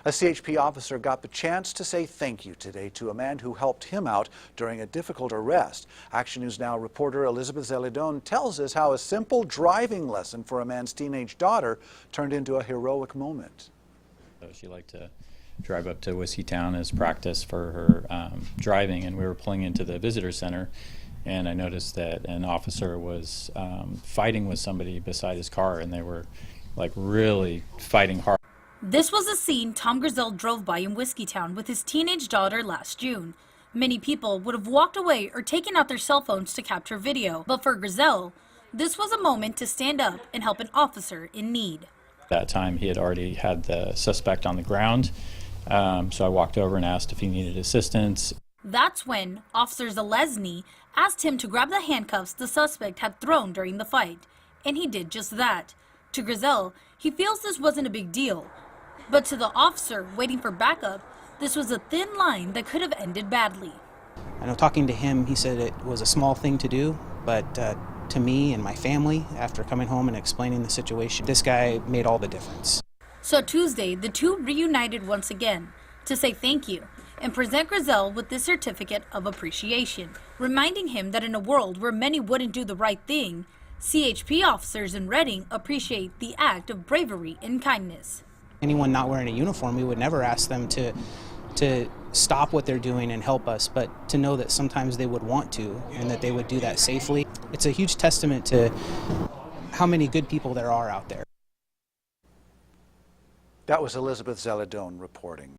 A CHP officer got the chance to say thank you today to a man who helped him out during a difficult arrest. Action News Now reporter Elizabeth Zeledon tells us how a simple driving lesson for a man's teenage daughter turned into a heroic moment. She liked to drive up to Whiskeytown as practice for her driving, and we were pulling into the visitor center, and I noticed that an officer was fighting with somebody beside his car, and they were like really fighting hard. This was a scene Tom Grizzell drove by in Whiskeytown with his teenage daughter last June. Many people would have walked away or taken out their cell phones to capture video, but for Grizzell, this was a moment to stand up and help an officer in need. At that time, he had already had the suspect on the ground, so I walked over and asked if he needed assistance. That's when Officer Zalesny asked him to grab the handcuffs the suspect had thrown during the fight, and he did just that. To Grizzell, he feels this wasn't a big deal, but to the officer waiting for backup, this was a thin line that could have ended badly. I know talking to him, he said it was a small thing to do, but to me and my family, after coming home and explaining the situation, this guy made all the difference. So Tuesday, the two reunited once again to say thank you and present Grizzell with this certificate of appreciation, reminding him that in a world where many wouldn't do the right thing, CHP officers in Redding appreciate the act of bravery and kindness. Anyone not wearing a uniform, we would never ask them to stop what they're doing and help us, but to know that sometimes they would want to and that they would do that safely. It's a huge testament to how many good people there are out there. That was Elizabeth Zeledon reporting.